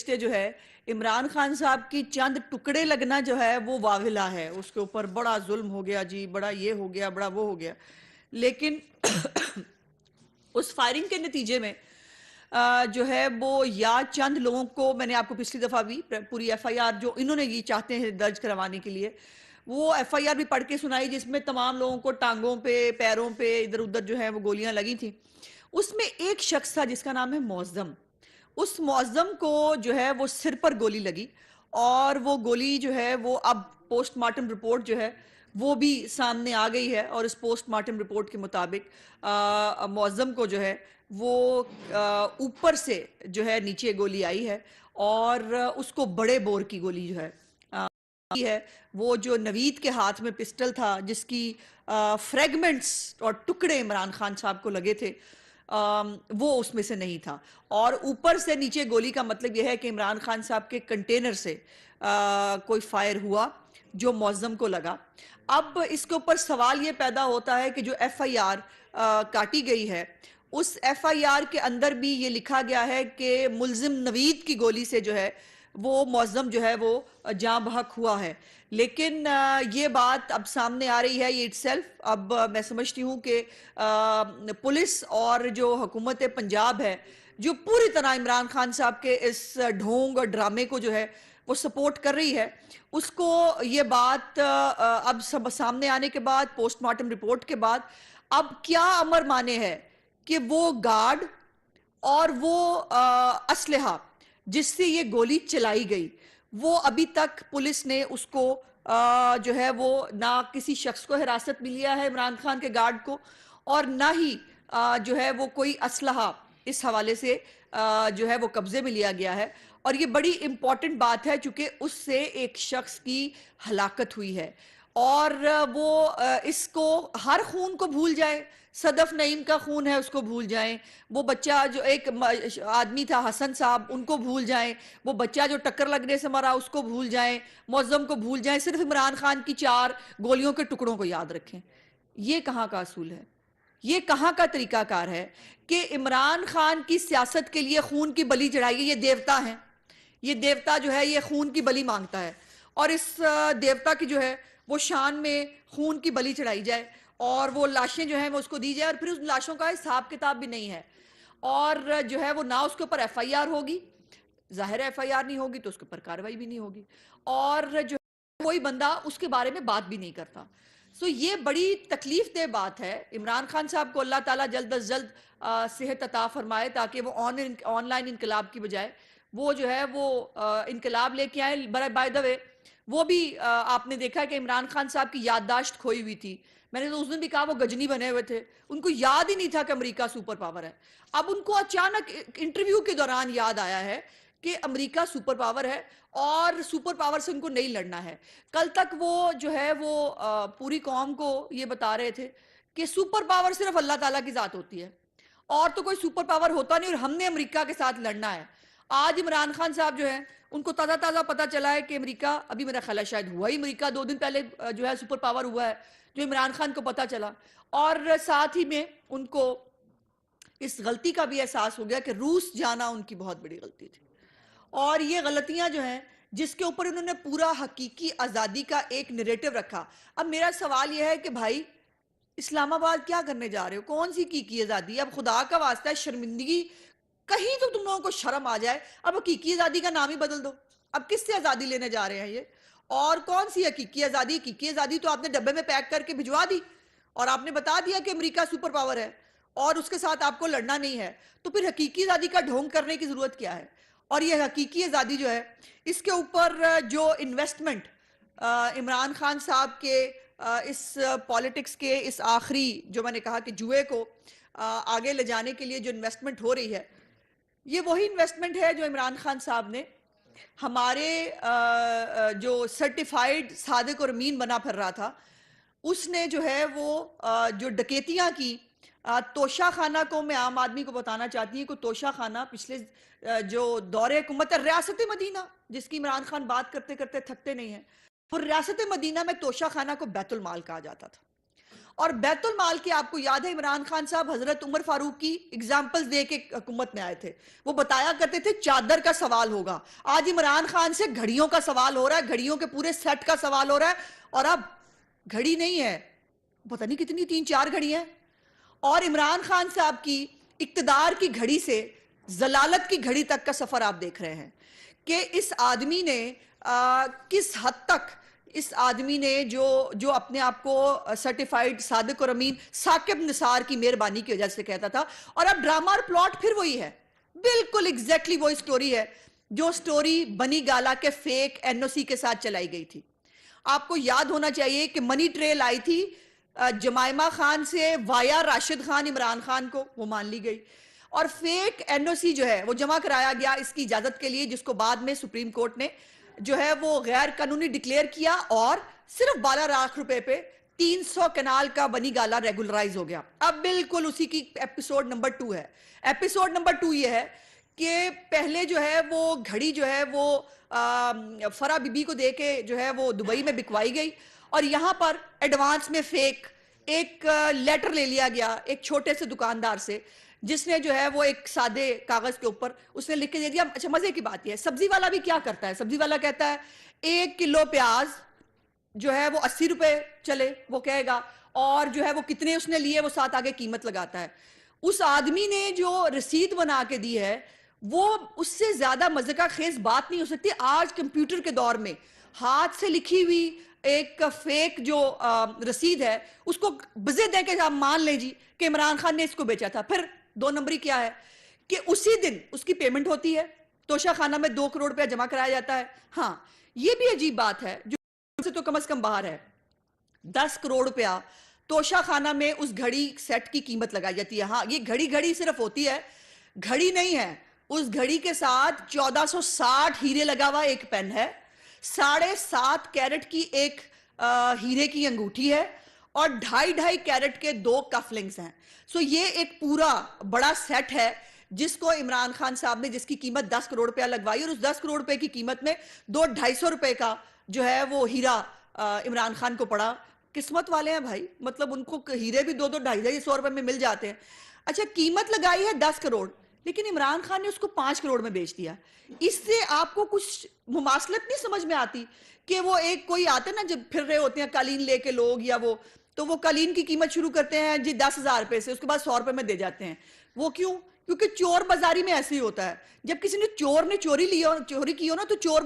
گزشتے جو ہے عمران خان صاحب کی چند ٹکڑے لگنا جو ہے وہ واویلا ہے، اس کے اوپر بڑا ظلم ہو گیا جی، بڑا یہ ہو گیا، بڑا وہ ہو گیا. لیکن اس فائرنگ کے نتیجے میں جو ہے وہ یا چند لوگوں کو، میں نے آپ کو پچھلی دفعہ بھی پوری ایف آئی آر جو انہوں نے یہ چاہتے ہیں درج کروانے کے لیے، وہ ایف آئی آر بھی پڑھ کے سنائی جس میں تمام لوگوں کو ٹانگوں پہ، پیروں پہ، ادھر ادھر جو ہے وہ گولیاں لگی تھیں. اس میں ایک شخص تھا جس کا نام ہے معظم. اس معظم کو جو ہے وہ سر پر گولی لگی، اور وہ گولی جو ہے وہ اب پوسٹ مارٹم رپورٹ جو ہے وہ بھی سامنے آ گئی ہے، اور اس پوسٹ مارٹم رپورٹ کے مطابق معظم کو جو ہے وہ اوپر سے جو ہے نیچے گولی آئی ہے، اور اس کو بڑے بور کی گولی جو ہے ہے وہ جو نوید کے ہاتھ میں پسٹل تھا جس کی فریگمنٹس اور ٹکڑے عمران خان صاحب کو لگے تھے، وہ اس میں سے نہیں تھا. اور اوپر سے نیچے گولی کا مطلب یہ ہے کہ عمران خان صاحب کے کنٹینر سے کوئی فائر ہوا جو معظم کو لگا. اب اس کے اوپر سوال یہ پیدا ہوتا ہے کہ جو ایف آئی آر کاٹی گئی ہے، اس ایف آئی آر کے اندر بھی یہ لکھا گیا ہے کہ ملزم نوید کی گولی سے جو ہے وہ معظم جو ہے وہ جاں بحق ہوا ہے. لیکن یہ بات اب سامنے آ رہی ہے، یہ اٹسیلف اب میں سمجھتی ہوں کہ پولیس اور جو حکومت پنجاب ہے جو پوری طرح عمران خان صاحب کے اس ڈھونگ اور ڈرامے کو جو ہے وہ سپورٹ کر رہی ہے، اس کو یہ بات اب سب سامنے آنے کے بعد، پوسٹ مارٹم رپورٹ کے بعد، اب کیا امر مانے ہے کہ وہ گارڈ اور وہ اسلحہ جس سے یہ گولی چلائی گئی، وہ ابھی تک پولیس نے اس کو جو ہے وہ نہ کسی شخص کو حراست میں لیا ہے عمران خان کے گارڈ کو، اور نہ ہی جو ہے وہ کوئی اسلحہ اس حوالے سے جو ہے وہ قبضے میں لیا گیا ہے. اور یہ بڑی امپورٹنٹ بات ہے چونکہ اس سے ایک شخص کی ہلاکت ہوئی ہے، اور وہ اس کو ہر خون کو بھول جائیں، صدف نعیم کا خون ہے اس کو بھول جائیں، وہ بچہ جو ایک آدمی تھا حسن صاحب ان کو بھول جائیں، وہ بچہ جو ٹکر لگنے سے مرا اس کو بھول جائیں، معظم کو بھول جائیں، صرف عمران خان کی 4 گولیوں کے ٹکڑوں کو یاد رکھیں. یہ کہاں کا اصول ہے؟ یہ کہاں کا طریقہ کار ہے کہ عمران خان کی سیاست کے لیے خون کی بلی چڑھائیے؟ یہ دیوتا ہیں، یہ دیوتا جو ہے یہ خون کی بلی مانگتا ہے، اور اس دیوتا کی جو ہے وہ شان میں خون کی بلی چڑھائی جائے، اور وہ لاشیں جو ہیں وہ اس کو دی جائے، اور پھر اس لاشوں کا حساب کتاب بھی نہیں ہے، اور جو ہے وہ نہ اس کے اوپر ایف آئی آر ہوگی، ظاہر ایف آئی آر نہیں ہوگی تو اس کے اوپر کارروائی بھی نہیں ہوگی، اور جو کوئی بندہ اس کے بارے میں بات بھی نہیں کرتا. سو یہ بڑی تکلیف دہ بات ہے. عمران خان صاحب کو اللہ تعالیٰ جلد از جلد صحت عطا فرمائے تاکہ وہ آن لائن انقلاب کی بجائے وہ جو ہے وہ انقلاب لے کے آئے. بائی دا وے وہ بھی آپ نے دیکھا کہ عمران خان صاحب کی یادداشت کھوئی ہوئی تھی. میں نے تو اس دن بھی کہا وہ گجنی بنے ہوئے تھے، ان کو یاد ہی نہیں تھا کہ امریکہ سپر پاور ہے. اب ان کو اچانک انٹرویو کے دوران یاد آیا ہے کہ امریکہ سپر پاور ہے اور سپر پاور سے ان کو نہیں لڑنا ہے. کل تک وہ جو ہے وہ پوری قوم کو یہ بتا رہے تھے کہ سپر پاور صرف اللہ تعالیٰ کی ذات ہوتی ہے اور تو کوئی سپر پاور ہوتا نہیں، اور ہم نے امریکہ کے ساتھ لڑنا ہے. آج عمران خان صاحب جو ہیں ان کو تازہ تازہ پتا چلا ہے کہ امریکہ، ابھی میرا خیال ہے شاید ہوا ہی امریکہ 2 دن پہلے جو ہے سپر پاور ہوا ہے، جو عمران خان کو پتا چلا، اور ساتھ ہی میں ان کو اس غلطی کا بھی احساس ہو گیا کہ روس جانا ان کی بہت بڑی غلطی تھی. اور یہ غلطیاں جو ہیں جس کے اوپر انہوں نے پورا حقیقی آزادی کا ایک نیریٹو رکھا. اب میرا سوال یہ ہے کہ بھائی اسلام آباد کیا کرنے جا رہے ہو؟ کون سی حقیقی آزادی؟ اب خدا کا واسطہ ہے، شرمندگی کہیں تو تم لوگوں کو شرم آ جائے. اب حقیقی آزادی کا نام ہی بدل دو. اب کس سے آزادی لینے جا رہے ہیں یہ؟ اور کون سی حقیقی آزادی؟ حقیقی آزادی تو آپ نے ڈبے میں پیک کر کے بھجوا دی، اور آپ نے بتا دیا کہ امریکہ سپر پاور ہے اور اس کے ساتھ آپ کو لڑنا نہیں ہے. تو پھر حقیقی آزادی کا ڈھونگ کرنے کی ضرورت کیا ہے؟ اور یہ حقیقی آزادی جو ہے اس کے اوپر جو انویسٹمنٹ عمران خان صاحب کے اس پالیٹکس کے اس آخری جو میں نے کہا کہ جوئے کو آگے لے جانے کے لیے جو انویسٹمنٹ ہو رہی ہے، یہ وہی انویسٹمنٹ ہے جو عمران خان صاحب نے ہمارے جو سرٹیفائیڈ صادق اور امین بنا پھر رہا تھا، اس نے جو ہے وہ جو ڈکیتیاں کی. توشہ خانہ کو میں عام آدمی کو بتانا چاہتی ہوں کہ توشہ خانہ پچھلے جو دور حکومت ریاست مدینہ، جس کی عمران خان بات کرتے کرتے تھکتے نہیں ہیں، وہ ریاست مدینہ میں توشہ خانہ کو بیت المال کہا جاتا تھا. اور بیت المال کی آپ کو یاد ہے عمران خان صاحب حضرت عمر فاروق کی اگزامپلز دے کے حکومت میں آئے تھے. وہ بتایا کرتے تھے چادر کا سوال ہوگا. آج عمران خان سے گھڑیوں کا سوال ہو رہا ہے, گھڑیوں کے پورے سیٹ کا سوال ہو رہا ہے, اور اب گھڑی نہیں ہے, پتہ نہیں کتنی 3-4 گھڑی ہیں. اور عمران خان صاحب کی اقتدار کی گھڑی سے ضلالت کی گھڑی تک کا سفر آپ دیکھ رہے ہیں کہ اس آدمی نے کس حد تک اس آدمی نے جو اپنے آپ کو سرٹیفائیڈ صادق اور امین ثاقب نثار کی مہربانی کی وجہ سے کہتا تھا, اور اب ڈرامہ اور پلاٹ پھر وہی ہے, بالکل ایگزیکٹلی وہی سٹوری ہے جو سٹوری بنی گالا کے فیک این او سی کے ساتھ چلائی گئی تھی. آپ کو یاد ہونا چاہیے کہ منی ٹریل آئی تھی جمائمہ خان سے وایا راشد خان عمران خان کو, وہ مان لی گئی, اور فیک این او سی جو ہے وہ جمع کرایا گیا اس کی اجازت کے لیے, جس کو بعد میں سپریم کورٹ نے جو ہے وہ غیر قانونی ڈکلیئر کیا, اور صرف 12 لاکھ روپے پہ 300 کنال کا بنی گالا ریگولرائز ہو گیا. اب بالکل اسی کی ایپیسوڈ نمبر 2 ہے. ایپیسوڈ نمبر 2 یہ ہے کہ پہلے جو ہے وہ گھڑی جو ہے وہ فرا بی بی کو دے کے جو ہے وہ دبئی میں بکوائی گئی, اور یہاں پر ایڈوانس میں فیک ایک لیٹر لے لیا گیا ایک چھوٹے سے دکاندار سے, جس نے جو ہے وہ ایک سادے کاغذ کے اوپر اس نے لکھ کے دے دیا. اچھا مزے کی بات یہ ہے, سبزی والا بھی کیا کرتا ہے, سبزی والا کہتا ہے 1 کلو پیاز جو ہے وہ 80 روپے چلے, وہ کہے گا, اور جو ہے وہ کتنے اس نے لیے وہ ساتھ آگے قیمت لگاتا ہے. اس آدمی نے جو رسید بنا کے دی ہے وہ اس سے زیادہ مزہ خیز بات نہیں ہو سکتی. آج کمپیوٹر کے دور میں ہاتھ سے لکھی ہوئی ایک فیک جو رسید ہے اس کو بزے دیں کہ آپ مان لیں جی کہ عمران خان نے اس کو بیچا تھا. پھر 2 نمبری کیا ہے کہ اسی دن اس کی پیمنٹ ہوتی ہے, توشہ خانہ میں 2 کروڑ روپیہ جمع کرایا جاتا ہے. ہاں یہ بھی عجیب بات ہے جو سے تو کم از کم باہر ہے, 10 کروڑ روپیہ توشہ خانہ میں اس گھڑی سیٹ کی قیمت لگائی جاتی ہے. ہاں یہ گھڑی صرف ہوتی ہے, گھڑی نہیں ہے, اس گھڑی کے ساتھ 1460 ہیرے لگا ہوا ایک پین ہے, 7.5 کیرٹ کی ایک ہیرے کی انگوٹھی ہے, اور 2.5 کیرٹ کے 2 کف لنگز ہیں. سو یہ ایک پورا بڑا سیٹ ہے جس کو عمران خان صاحب نے, جس کی قیمت 10 کروڑ روپیہ لگوائی, اور اس 10 کروڑ روپے کی قیمت میں 200-250 روپے کا جو ہے وہ ہیرا عمران خان کو پڑا. قسمت والے ہیں بھائی, مطلب ان کو ہیرے بھی 200-250 روپے میں مل جاتے ہیں. اچھا قیمت لگائی ہے 10 کروڑ, لیکن عمران خان نے اس کو 5 کروڑ میں بیچ دیا. اس سے آپ کو کچھ مماثلت نہیں سمجھ میں آتی کہ وہ ایک کوئی آتے نا جب پھر رہے ہوتے ہیں قالین لے کے لوگ, یا وہ تو وہ قالین کی قیمت شروع کرتے ہیں جی 10,000 روپے سے, اس کے بعد 100 روپے میں دے جاتے ہیں. وہ کیوں؟ کیونکہ چور بازاری میں ایسے ہی ہوتا ہے. جب کسی نے چوری کی ہو نا, تو چور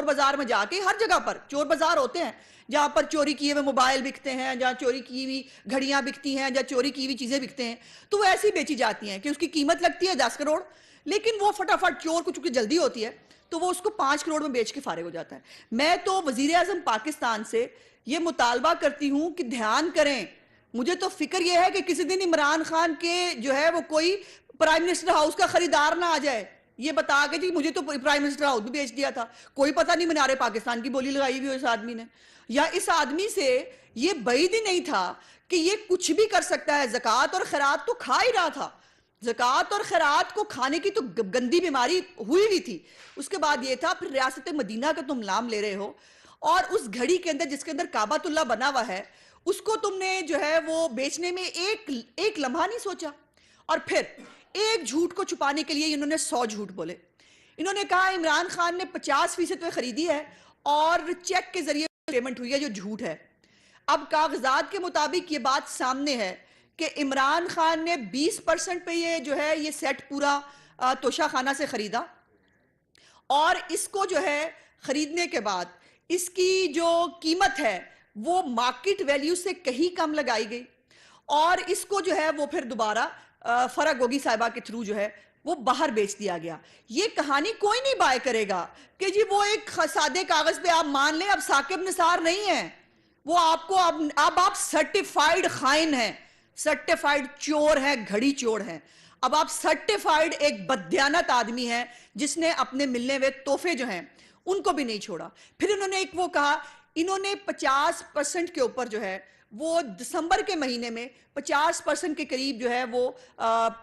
بازار میں جا کے, ہر جگہ پر چور بازار ہوتے ہیں جہاں پر چوری کیے ہوئے موبائل بکتے ہیں, جہاں چوری کی ہوئی گھڑیاں بکتی ہیں, جہاں چوری کی ہوئی چیزیں بکتے ہیں, تو وہ ایسی بیچی جاتی ہیں کہ اس کی قیمت لگتی ہے 10 کروڑ, لیکن وہ فٹافٹ چور کو چونکہ جلدی ہوتی ہے تو وہ اس کو 5 کروڑ میں بیچ کے فارغ ہو جاتا ہے. میں تو وزیر اعظم پاکستان سے یہ مطالبہ کرتی ہوں کہ دھیان کریں. مجھے تو فکر یہ ہے کہ کسی دن عمران خان کے جو ہے وہ کوئی پرائم منسٹر ہاؤس کا خریدار نہ آ جائے یہ بتا کے جی مجھے تو پرائم منسٹر ہاؤس بھی بیچ دیا تھا, کوئی پتہ نہیں مینار پاکستان کی بولی لگائی ہوئی اس آدمی نے, یا اس آدمی سے یہ بعید ہی نہیں تھا کہ یہ کچھ بھی کر سکتا ہے. زکوٰۃ اور خیرات تو کھا ہی رہا تھا, زکوٰۃ اور خیرات کو کھانے کی تو گندی بیماری ہوئی تھی. اس کے بعد یہ تھا پھر ریاست مدینہ کا تم نام لے رہے ہو, اور اس گھڑی کے اندر جس کے اندر کعبۃ اللہ بنا ہوا ہے اس کو تم نے جو ہے وہ بیچنے میں ایک لمحہ نہیں سوچا. اور پھر ایک جھوٹ کو چھپانے کے لیے انہوں نے 100 جھوٹ بولے. انہوں نے کہا عمران خان نے 50% میں خریدی ہے اور چیک کے ذریعے پیمنٹ ہوئی ہے, جو جھوٹ ہے. اب کاغذات کے مطابق یہ بات سامنے ہے کہ عمران خان نے 20% پہ یہ جو ہے یہ سیٹ پورا توشہ خانہ سے خریدا, اور اس کو جو ہے خریدنے کے بعد اس کی جو قیمت ہے وہ مارکیٹ ویلیو سے کہیں کم لگائی گئی, اور اس کو جو ہے وہ پھر دوبارہ فرا گوگی صاحبہ کے تھرو جو ہے وہ باہر بیچ دیا گیا. یہ کہانی کوئی نہیں بائے کرے گا کہ جی وہ ایک سادے کاغذ پہ آپ مان لیں اب ثاقب نثار نہیں ہے, وہ آپ کو اب آپ سرٹیفائیڈ خائن ہیں, سرٹیفائیڈ چور ہیں, گھڑی چور ہیں. اب آپ سرٹیفائیڈ ایک بددیانت آدمی ہیں جس نے اپنے ملنے ہوئے تحفے جو ہیں ان کو بھی نہیں چھوڑا. پھر انہوں نے ایک وہ کہا, انہوں نے 50% کے اوپر جو ہے وہ دسمبر کے مہینے میں 50% کے قریب جو ہے وہ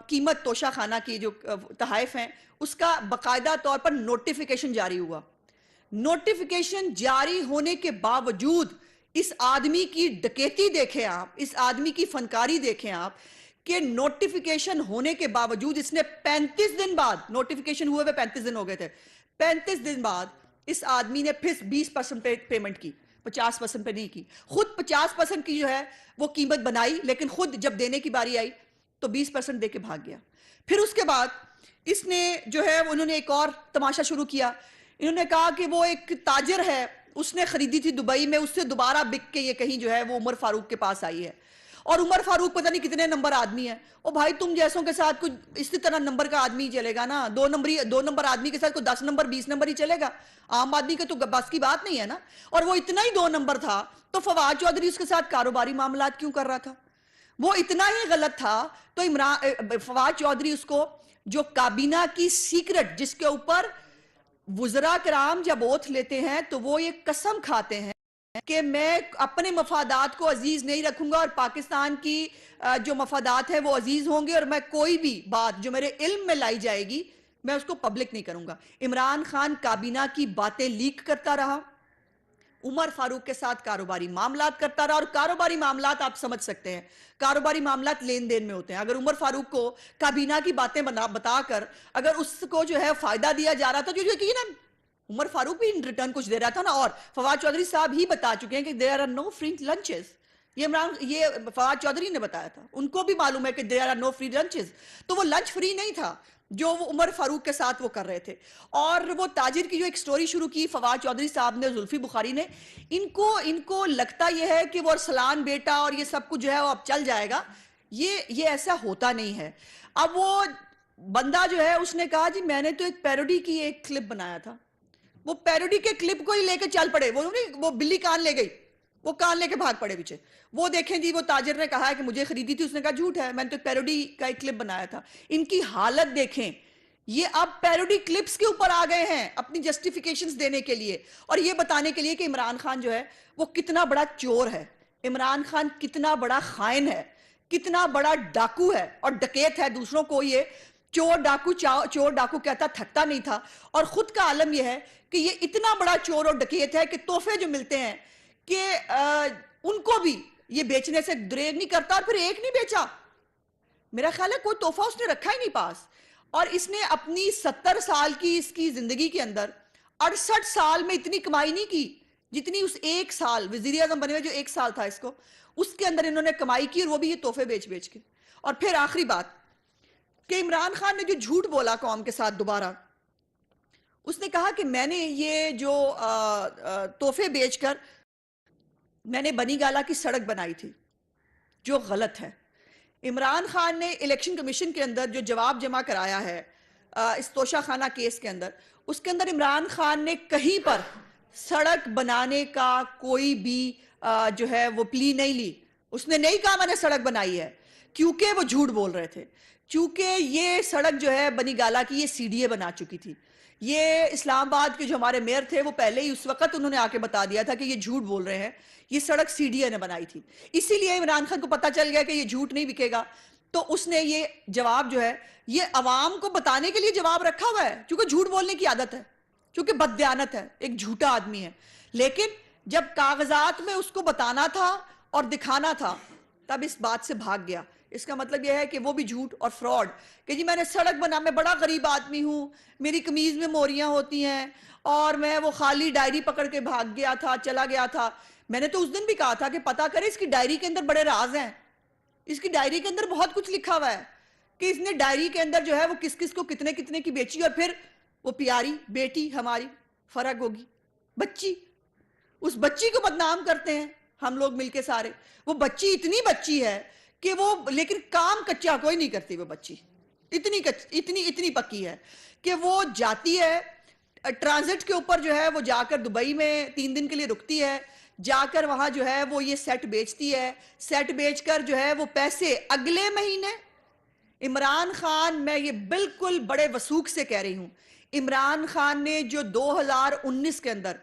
قیمت توشہ خانہ کی جو تحائف ہیں اس کا باقاعدہ طور پر نوٹیفیکیشن جاری ہوا. نوٹیفیکیشن جاری ہونے کے باوجود اس آدمی کی ڈکیتی دیکھیں آپ, اس آدمی کی فنکاری دیکھیں آپ کہ نوٹیفیکیشن ہونے کے باوجود اس نے 35 دن بعد, نوٹیفیکیشن ہوئے 35 دن ہو گئے تھے, 35 دن بعد اس آدمی نے پھر 20% پیمنٹ کی, 50% پہ نہیں کی. خود 50% کی جو ہے وہ قیمت بنائی, لیکن خود جب دینے کی باری آئی تو 20% دے کے بھاگ گیا. پھر اس کے بعد اس نے جو ہے انہوں نے ایک اور تماشا شروع کیا. انہوں نے کہا کہ وہ ایک تاجر ہے, اس نے خریدی تھی دبئی میں, اس سے دوبارہ بک کے یہ کہیں جو ہے وہ عمر فاروق کے پاس آئی ہے, اور عمر فاروق پتہ نہیں کتنے نمبر آدمی ہے. او بھائی تم جیسوں کے ساتھ کچھ اسی طرح نمبر کا آدمی ہی چلے گا نا, 2 نمبر آدمی کے ساتھ کوئی 10 نمبر 20 نمبر ہی چلے گا, عام آدمی کے تو بس کی بات نہیں ہے نا. اور وہ اتنا ہی 2 نمبر تھا تو فواد چودھری اس کے ساتھ کاروباری معاملات کیوں کر رہا تھا؟ وہ اتنا ہی غلط تھا تو فواد چودھری اس کو جو کابینہ کی سیکرٹ, جس کے اوپر وزراء کرام جب اوتھ لیتے ہیں تو وہ یہ قسم کھاتے ہیں کہ میں اپنے مفادات کو عزیز نہیں رکھوں گا اور پاکستان کی جو مفادات ہیں وہ عزیز ہوں گے, اور میں کوئی بھی بات جو میرے علم میں لائی جائے گی میں اس کو پبلک نہیں کروں گا. عمران خان کابینہ کی باتیں لیک کرتا رہا, عمر فاروق کے ساتھ کاروباری معاملات کرتا رہا, اور کاروباری معاملات آپ سمجھ سکتے ہیں, کاروباری معاملات لین دین میں ہوتے ہیں. اگر عمر فاروق کو کابینہ کی باتیں بتا کر اگر اس کو جو ہے فائدہ دیا جا رہا تھا, جو یقیناً عمر فاروق بھی ان ریٹرن کچھ دے رہا تھا نا, اور فواد چودھری صاحب ہی بتا چکے ہیں کہ there are no free lunches, یہ فواد چودھری نے بتایا تھا, ان کو بھی معلوم ہے کہ there are no free lunches. تو وہ لنچ فری نہیں تھا جو وہ عمر فاروق کے ساتھ وہ کر رہے تھے. اور وہ تاجر کی جو ایک سٹوری شروع کی فواد چودھری صاحب نے, زلفی بخاری نے, ان کو لگتا یہ ہے کہ وہ ارسلان بیٹا اور یہ سب کچھ جو ہے وہ اب چل جائے گا. یہ ایسا ہوتا نہیں ہے. اب وہ بندہ جو ہے اس نے کہا جی میں نے تو ایک پیروڈی کی ایک کلپ بنایا تھا, وہ پیروڈی کے کلپ کو ہی لے کے چل پڑے, وہ بلی کان لے گئی, وہ کان لے کے بھاگ پڑے پیچھے. وہ دیکھیں جی وہ تاجر نے کہا ہے کہ مجھے خریدی تھی, اس نے کہا جھوٹ ہے, میں نے تو پیروڈی کا ایک کلپ بنایا تھا. ان کی حالت دیکھیں, یہ اب پیروڈی کلپس کے اوپر آ گئے ہیں اپنی جسٹیفیکیشنز دینے کے لیے, اور یہ بتانے کے لیے کہ عمران خان جو ہے وہ کتنا بڑا چور ہے, عمران خان کتنا بڑا خائن ہے, کتنا بڑا ڈاکو ہے اور ڈکیت ہے. دوسروں کو یہ چور ڈاکو کہتا تھکتا نہیں تھا, اور خود کا عالم یہ ہے کہ یہ اتنا بڑا چور اور ڈکیت ہے کہ تحفے جو ملتے ہیں کہ ان کو بھی یہ بیچنے سے دریغ نہیں کرتا, اور پھر ایک نہیں بیچا, میرا خیال ہے کوئی تحفہ اس نے رکھا ہی نہیں پاس. اور اس نے اپنی 70 سال کی اس کی زندگی کے اندر 68 سال میں اتنی کمائی نہیں کی جتنی اس ایک سال وزیر اعظم بنے ہوئے جو ایک سال تھا اس کو, اس کے اندر انہوں نے کمائی کی, اور وہ بھی یہ تحفے بیچ کے. اور پھر آخری بات کہ عمران خان نے جو جھوٹ بولا قوم کے ساتھ دوبارہ, اس نے کہا کہ میں نے یہ جو تحفے بیچ کر میں نے بنی گالا کی سڑک بنائی تھی, جو غلط ہے. عمران خان نے الیکشن کمیشن کے اندر جو جواب جمع کرایا ہے اس توشہ خانہ کیس کے اندر, اس کے اندر عمران خان نے کہیں پر سڑک بنانے کا کوئی بھی جو ہے وہ پلی نہیں لی. اس نے نہیں کہا میں نے سڑک بنائی ہے, کیونکہ وہ جھوٹ بول رہے تھے, چونکہ یہ سڑک جو ہے بنی گالا کی یہ سی ڈی اے بنا چکی تھی. یہ اسلام آباد کے جو ہمارے میئر تھے وہ پہلے ہی اس وقت انہوں نے آ کے بتا دیا تھا کہ یہ جھوٹ بول رہے ہیں, یہ سڑک سی ڈی اے نے بنائی تھی. اسی لیے عمران خان کو پتا چل گیا کہ یہ جھوٹ نہیں بکے گا, تو اس نے یہ جواب جو ہے یہ عوام کو بتانے کے لیے جواب رکھا ہوا ہے, چونکہ جھوٹ بولنے کی عادت ہے, چونکہ بددیانت ہے, ایک جھوٹا آدمی ہے. لیکن جب کاغذات میں اس کو بتانا تھا اور دکھانا تھا تب اس بات سے بھاگ گیا. اس کا مطلب یہ ہے کہ وہ بھی جھوٹ اور فراڈ, کہ جی میں نے سڑک بنا, میں بڑا غریب آدمی ہوں, میری قمیض میں موریاں ہوتی ہیں, اور میں وہ خالی ڈائری پکڑ کے بھاگ گیا تھا, چلا گیا تھا. میں نے تو اس دن بھی کہا تھا کہ پتا کرے اس کی ڈائری کے اندر بڑے راز ہیں, اس کی ڈائری کے اندر بہت کچھ لکھا ہوا ہے کہ اس نے ڈائری کے اندر جو ہے وہ کس کس کو کتنے کتنے کی بیچی, اور پھر وہ پیاری بیٹی ہماری فرح گوگی بچی, اس بچی کو بدنام کرتے ہیں ہم لوگ مل کے سارے. وہ بچی اتنی بچی ہے کہ وہ لیکن کام کچا کوئی نہیں کرتی, وہ بچی اتنی پکی ہے کہ وہ جاتی ہے ٹرانزٹ کے اوپر جو ہے وہ جا کر دبئی میں 3 دن کے لیے رکتی ہے, جا کر وہاں جو ہے وہ یہ سیٹ بیچتی ہے, سیٹ بیچ کر جو ہے وہ پیسے اگلے مہینے عمران خان, میں یہ بالکل بڑے وثوق سے کہہ رہی ہوں, عمران خان نے جو 2019 کے اندر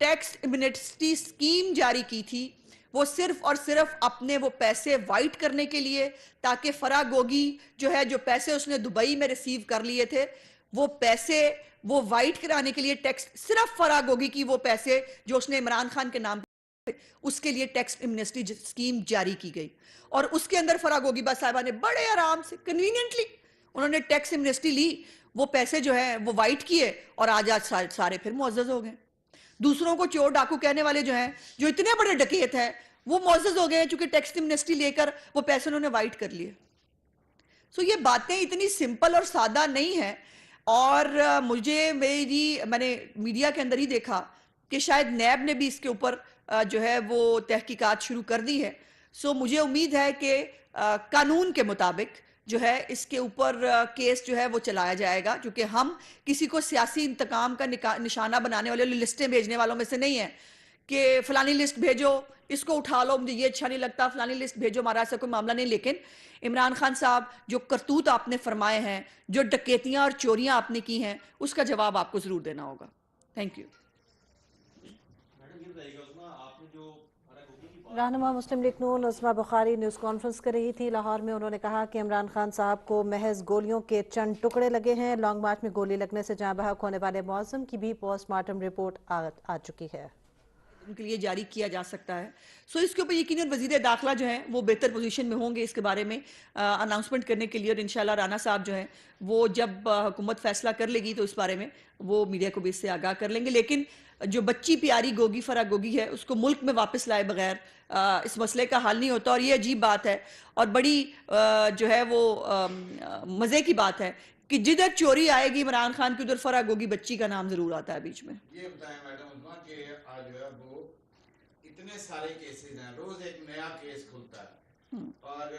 ٹیکس ایمنسٹی سکیم جاری کی تھی وہ صرف اور صرف اپنے وہ پیسے وائٹ کرنے کے لیے, تاکہ فرح گوگی جو ہے جو پیسے اس نے دبئی میں ریسیو کر لیے تھے وہ پیسے وہ وائٹ کرانے کے لیے, ٹیکس صرف فرح گوگی کی وہ پیسے جو اس نے عمران خان کے نام اس کے لیے ٹیکس ایمنسٹی اسکیم جاری کی گئی اور اس کے اندر فرح گوگیبا صاحبہ نے بڑے آرام سے کنوینینٹلی انہوں نے ٹیکس ایمنسٹی لی، وہ پیسے جو ہیں وہ وائٹ کیے اور آج سارے پھر معزز ہو گئے. دوسروں کو چور ڈاکو کہنے والے جو ہیں، جو اتنے بڑے ڈکیت ہیں، وہ معزز ہو گئے ہیں چونکہ ٹیکس ایمنسٹی لے کر وہ پیسے انہوں نے وائٹ کر لیے. سو یہ باتیں اتنی سمپل اور سادہ نہیں ہیں. اور میں نے میڈیا کے اندر ہی دیکھا کہ شاید نیب نے بھی اس کے اوپر جو ہے وہ تحقیقات شروع کر دی ہے. سو مجھے امید ہے کہ قانون کے مطابق جو ہے اس کے اوپر کیس جو ہے وہ چلایا جائے گا، کیونکہ ہم کسی کو سیاسی انتقام کا نشانہ بنانے والے لسٹیں بھیجنے والوں میں سے نہیں ہیں کہ فلانی لسٹ بھیجو، اس کو اٹھا لو، مجھے یہ اچھا نہیں لگتا، فلانی لسٹ بھیجو، ہمارا ایسا کوئی معاملہ نہیں. لیکن عمران خان صاحب جو کرتوت آپ نے فرمائے ہیں، جو ڈکیتیاں اور چوریاں آپ نے کی ہیں، اس کا جواب آپ کو ضرور دینا ہوگا. Thank you. رہنما مسلم لیگ نون عظمیٰ بخاری نیوز کانفرنس کر رہی تھی لاہور میں. انہوں نے کہا کہ عمران خان صاحب کو محض گولیوں کے چند ٹکڑے لگے ہیں. لانگ مارچ میں گولی لگنے سے جاں بحق ہونے والے معظم کی بھی پوسٹ مارٹم رپورٹ آ چکی ہے. ان کے لیے جاری کیا جا سکتا ہے. سو اس کے اوپر یقیناً وزیر داخلہ جو ہیں وہ بہتر پوزیشن میں ہوں گے اس کے بارے میں اناؤنسمنٹ کرنے کے لیے، اور انشاءاللہ رانا صاحب جو ہیں وہ جب حکومت فیصلہ کر لے گی تو اس بارے میں وہ میڈیا کو بھی اس سے آگاہ کر لیں گے. لیکن جو بچی پیاری گوگی فرح گوگی ہے، اس کو ملک میں واپس لائے بغیر اس مسئلے کا حل نہیں ہوتا. اور یہ عجیب بات ہے اور بڑی جو ہے وہ مزے کی بات ہے کہ جدھر چوری آئے گی عمران خان کی، ادھر فرح گوگی بچی کا نام ضرور آتا ہے بیچ میں. یہ بتائیں میڈم عظمیٰ کہ آج جو ہے وہ اتنے سارے کیسز ہیں، روز ایک نیا کیس کھلتا ہے، اور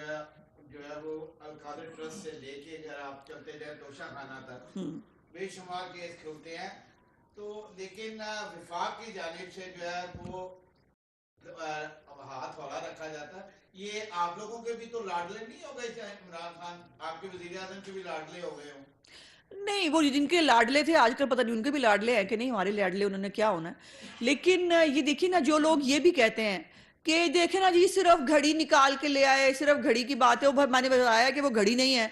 جو ہے وہ القادر ٹرسٹ سے لے کے اگر آپ چلتے جائیں توشہ خانہ تک بے شمار کیس کھلتے ہیں. تو لیکن وفاق کی جانب سے جو ہے وہ ہاتھ ہولہ رکھا جاتا ہے. یہ آپ لوگوں کے بھی تو لاڈلے نہیں ہو گئے؟ چاہے عمران خان آپ کے وزیر اعظم کے بھی لاڈلے ہو گئے ہوں. نہیں، وہ جن کے لاڈلے تھے آج کل پتہ نہیں ان کے بھی لاڈلے ہیں کہ نہیں. ہمارے لاڈلے انہوں نے کیا ہونا ہے. لیکن یہ دیکھیے نا، جو لوگ یہ بھی کہتے ہیں کہ دیکھیں نا جی صرف گھڑی نکال کے لے آئے، صرف گھڑی کی بات ہے، وہ میں نے بتایا کہ وہ گھڑی نہیں ہے،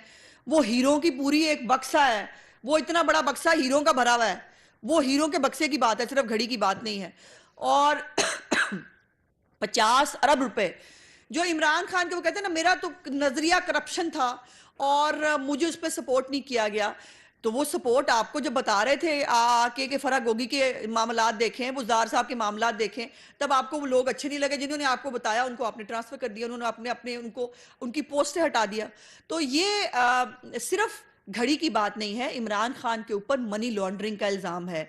وہ ہیروں کی پوری ایک بکسہ ہے. وہ اتنا بڑا بکسہ ہیروں کا بھرا ہوا ہے، وہ ہیروں کے بکسے کی بات ہے، صرف گھڑی کی بات نہیں ہے. اور 50 ارب روپے جو عمران خان کے، وہ کہتے ہیں نا میرا تو نظریہ کرپشن تھا اور مجھے اس پہ سپورٹ نہیں کیا گیا. تو وہ سپورٹ آپ کو جب بتا رہے تھے کہ فرح گوگی کے معاملات دیکھیں، وزار صاحب کے معاملات دیکھیں، تب آپ کو وہ لوگ اچھے نہیں لگے جنہوں نے آپ کو بتایا، ان کو آپ نے ٹرانسفر کر دیا، انہوں نے ان کی پوسٹ سے ہٹا دیا. تو یہ صرف گھڑی کی بات نہیں ہے، عمران خان کے اوپر منی لانڈرنگ کا الزام ہے.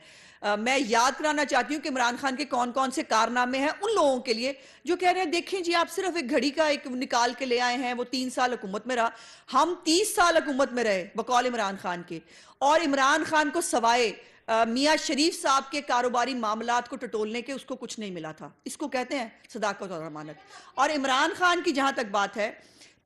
میں یاد کرانا چاہتی ہوں کہ عمران خان کے کون کون سے کارنامے ہیں ان لوگوں کے لیے جو کہہ رہے ہیں دیکھیں جی آپ صرف ایک گھڑی کا ایک نکال کے لے آئے ہیں. وہ 3 سال حکومت میں رہا، ہم 30 سال حکومت میں رہے بقول عمران خان کے، اور عمران خان کو سوائے میاں شریف صاحب کے کاروباری معاملات کو ٹٹولنے کے اس کو کچھ نہیں ملا تھا. اس کو کہتے ہیں صداقت اور امانت. اور عمران خان کی جہاں تک بات ہے،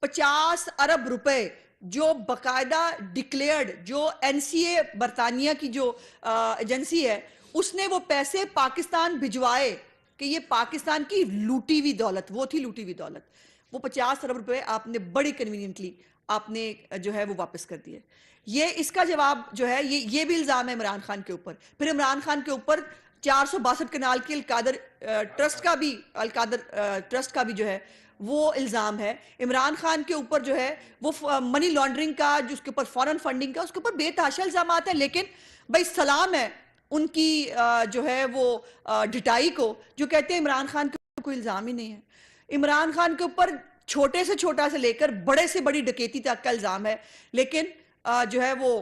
50 ارب روپے جو باقاعدہ ڈکلیئرڈ، جو این سی اے برطانیہ کی جو ایجنسی ہے، اس نے وہ پیسے پاکستان بھجوائے کہ یہ پاکستان کی لوٹی ہوئی دولت، وہ تھی لوٹی ہوئی دولت. وہ 50 ارب روپے آپ نے بڑی کنوینینٹلی آپ نے جو ہے وہ واپس کر دیے. یہ اس کا جواب جو ہے یہ بھی الزام ہے عمران خان کے اوپر. پھر عمران خان کے اوپر 462 کنال کی القادر ٹرسٹ کا بھی جو ہے وہ الزام ہے. عمران خان کے اوپر جو ہے وہ منی لانڈرنگ کا، جو اس کے اوپر فورن فنڈنگ کا، اس کے اوپر بے تحاشا الزامات ہیں. لیکن بھائی سلام ہے ان کی جو ہے وہ ڈٹائی کو، جو کہتے ہیں عمران خان کے اوپر کوئی الزام ہی نہیں ہے. عمران خان کے اوپر چھوٹے سے چھوٹا سے لے کر بڑے سے بڑی ڈکیتی تک کا الزام ہے. لیکن جو ہے وہ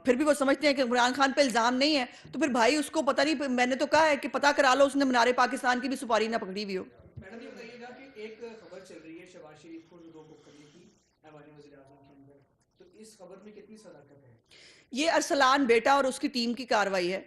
پھر بھی وہ سمجھتے ہیں کہ عمران خان پہ الزام نہیں ہے. تو پھر بھائی اس کو پتہ نہیں، میں نے تو کہا ہے کہ پتہ کرا لو اس نے منار پاکستان کی بھی سپاری نہ پکڑی ہوئی ہو. میڈم یہ بتائیے گا کہ ایک خبر چل رہی ہے شہباز شریف کو دو بک کرنے کی ایوان وزیر اعظم کے اندر، تو اس خبر میں کتنی صداقت ہے؟ یہ ارسلان بیٹا اور اس کی ٹیم کی کاروائی ہے.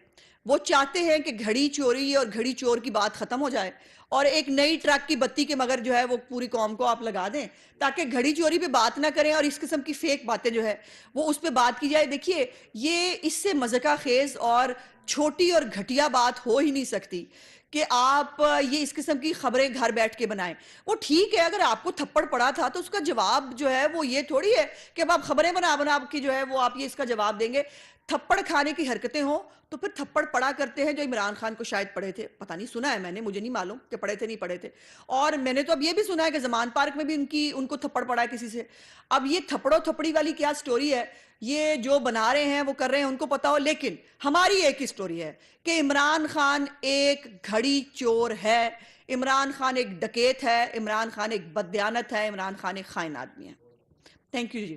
وہ چاہتے ہیں کہ گھڑی چوری اور گھڑی چور کی بات ختم ہو جائے اور ایک نئی ٹرک کی بتی کے مگر جو ہے وہ پوری قوم کو آپ لگا دیں تاکہ گھڑی چوری پہ بات نہ کریں اور اس قسم کی فیک باتیں جو ہے وہ اس پہ بات کی جائے. دیکھیے یہ اس سے مذاق خیز اور چھوٹی اور گھٹیا بات ہو ہی نہیں سکتی کہ آپ یہ اس قسم کی خبریں گھر بیٹھ کے بنائیں. وہ ٹھیک ہے اگر آپ کو تھپڑ پڑا تھا تو اس کا جواب جو ہے وہ یہ تھوڑی ہے کہ اب آپ خبریں بنا کی جو ہے وہ آپ یہ اس کا جواب دیں گے. تھپڑ کھانے کی حرکتیں ہوں تو پھر تھپڑ پڑا کرتے ہیں جو عمران خان کو شاید پڑھے تھے، پتہ نہیں، سنا ہے میں نے، مجھے نہیں معلوم کہ پڑھے تھے نہیں پڑھے تھے. اور میں نے تو اب یہ بھی سنا ہے کہ زمان پارک میں بھی ان کو تھپڑ پڑا ہے کسی سے. اب یہ تھپڑوں تھپڑی والی کیا سٹوری ہے، یہ جو بنا رہے ہیں وہ کر رہے ہیں ان کو پتا ہو، لیکن ہماری ایک ہی سٹوری ہے کہ عمران خان ایک گھڑی چور ہے، عمران خان ایک ڈکیت ہے، عمران خان ایک بددیانت ہے، عمران خان ایک خائن آدمی ہے. Thank you G.